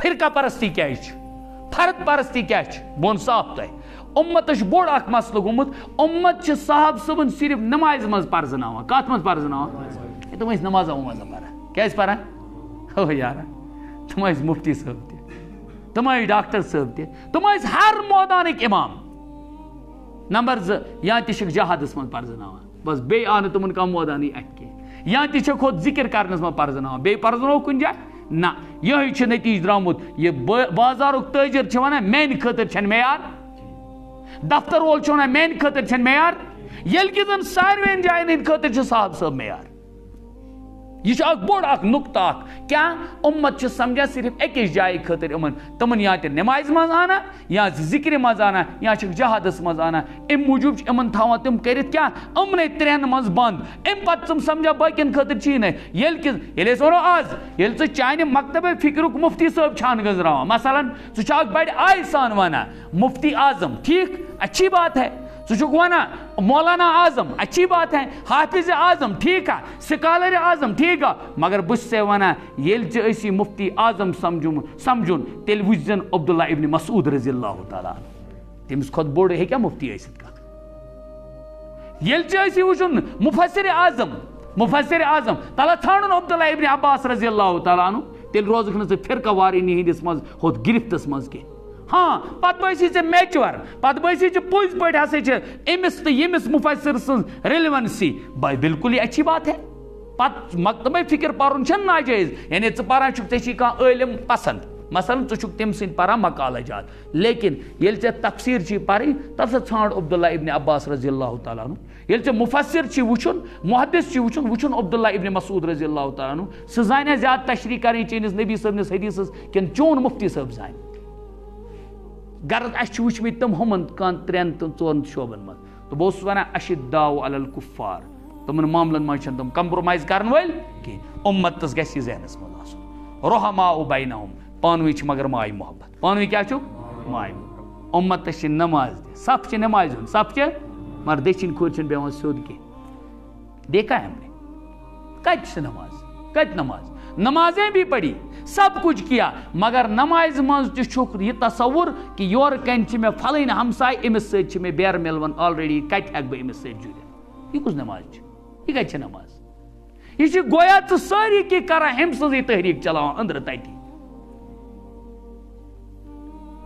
فرقہ پرستی کیا فرد پرستی کیا بون صاف تہ امت بوڑ اخ مسئلہ گومت امت صاحب صبن صرف نماز مز پرزناوان کت مز پرزناوان تم نماز وماز پران کیا پران ہو یار تم مفتی صاحب تہ تم ڈاکٹر صاحب تہ تم ہر مودانک امام نمبر 2 یا تک جہادس من پرزناوان بس بی آن تمن کم مودانی ات کی یا تک خود ذکر کرنس من پرزناوان بی پرزنو کن جائے نا یہ نتیجہ درامت یہ بازارک تاجر ونان میان خاطر چھن معیار دفتر وول ونان میان خاطر چھن معیار یل کہ زن ساروین جائن ہند خاطر صاحب صاحب معیار یہ اخ بوڑ اخ نقطہ اخ کیا امت سمجھا صرف اکس جائے خاطر تمن یا نماز مز آنا یا ذکر مز آنا یا جہادس مز آنا ام موجوب امن تھاوان تم کرت کیا امنے 3 مز بند ام پتہ تم سمجھا باقین خاطر چی نا یل ونو آز یل ژٕ چانہ مکتب فکرک مفتی صاحب چھان گزراوان مثلا ژٕ اخ بڑ آئی سان وانا مفتی اعظم ٹھیک اچھی بات ہے ژٕ وانا مولانا اعظم اچھی بات ہے حافظ اعظم ٹھیک ہے سکالر اعظم ٹھیک ہے مگر بس سے وانا یل اسی مفتی اعظم سمجھن تیل وجن عبداللہ ابن مسعود رضی اللہ تعالیٰ تمس کھت بوڑ ہے کیا مفتی ٲسِتھ کتھ یل اسی وچن مفسر اعظم تلا ژھانڈن عبداللہ ابن عباس رضی اللہ تعالیٰ عنہ تیل روزک نا فرقہ وارینی ہندس مز ہوت گرفتس مز کی ہاں پتہ بسی میچور پتہ بسی پوز پہ ہسا امس تو یمس مفسر سن ریلیونسی بالکل یہ اچھی بات ہے پتہ مکتبہ فکر پرن چھن ناجائز یعنی ژٕ پران چھُکھ ژےٚ چھی کانٛہہ عٲلم پسند مثلاً ژٕ چھُکھ تٔمۍ سٕنٛدۍ پران مقالہ جات لیکن ییٚلہِ ژےٚ تفسیٖر چھی پرٕنۍ تَتھ سا ژھانڈ عبداللہ ابن عباس رضی اللہ تعالیٰ عنہ ییٚلہِ ژےٚ مفسر چھی وٕچھُن محدث چھی وٕچھُن عبداللہ ابن مسعود رضی اللہ تعالیٰ عنہ سُہ زانیا زیادٕ تشریح کرٕنۍ چٲنِس نبی صٲبنِس حدیثس کِنہٕ چون مفتی صٲب زانہِ غرض اَسہِ وٕچھمٕتۍ تِم ہُمن 3 تہٕ 4 شعبن منٛز تہٕ بہٕ اوسُس ونان اشداء علی الکفار تمن معاملن منٛز چھنہٕ تِم کمپرومائز کرن وٲلۍ کینٛہہ امتس گژھِ یہِ ذہنس منٛز آسُن رحماء بینہم پانوی چھ مگر ماے محبت پانوی کیا چھُکھ ماے محبت امتس چھ نماز تہِ صف چھ نماز ہُنٛد صف چھ مگر دٔچھِنۍ کھوٚر چھنہٕ بیٚہوان سیوٚد کینٛہہ دیکھا ہے ہم نے کتہِ چھِ نماز کتہِ نمازیں بھی پڑھی سب کچھ کیا مگر نماز مز تک یہ تصور کہ یور کن میں پھلن ہمسائے امس ست میں بیر ملون آلریڈی کت ہیک بہ امس ست جڑت یہ کس نماز یہ کت نماز یہ گویا تو ساری کی کران ہم سزی تحریک چلاوان اندر تتی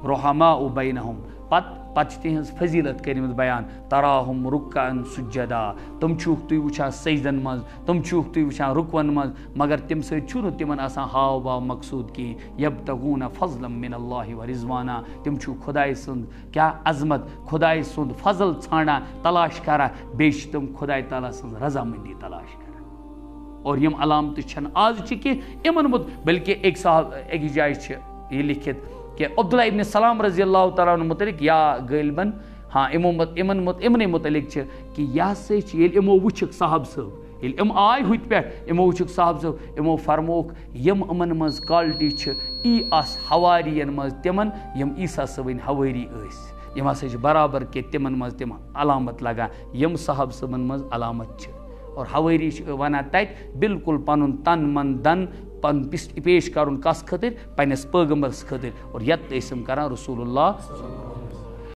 رحماء بینہم پتہ تہذ فضیلت کرمت بیان تراہم رکعن سجدا تم چھوک تھی وچھان سجدن مز تم چھوک تھی وچھان رکون مز مگر تم سن تمن آسان ہاو باو مقصود کی یبتغون فضلا من اللہ و رضوانا تم چھو خدائے سند کیا عظمت خدائے سند فضل ژھانڈان تلاش کران بیش تم خدائے تعالیٰ سند رضامندی تلاش کران اور یم علامت چھن آز چھ کہ امن مت بلکہ ایک صاحب ایک جائے یہ لکھت کہ عبداللہ ابن سلام رضی اللہ تعالیٰ عنہ متعلق یا غالباً ہاں امن متعلق کہ یہ سے امو وچھک صاحب صاحب ام آئے ہوت پہ امو وچھک صاحب صاحب امو فرموک یم امن مز کوالٹی ای آس ہوارین مز تمن یم عیسیٰ صبن ہواری اس یم ہسا برابر کہ تمن مز تم علامت لگان یم صاحب صبن مز علامت اور ہواری ونان تت بالکل پن تن من دن پن پیش کرن کس خاطر پنس پیغمبرس خاطر اور یت کران رسول اللہ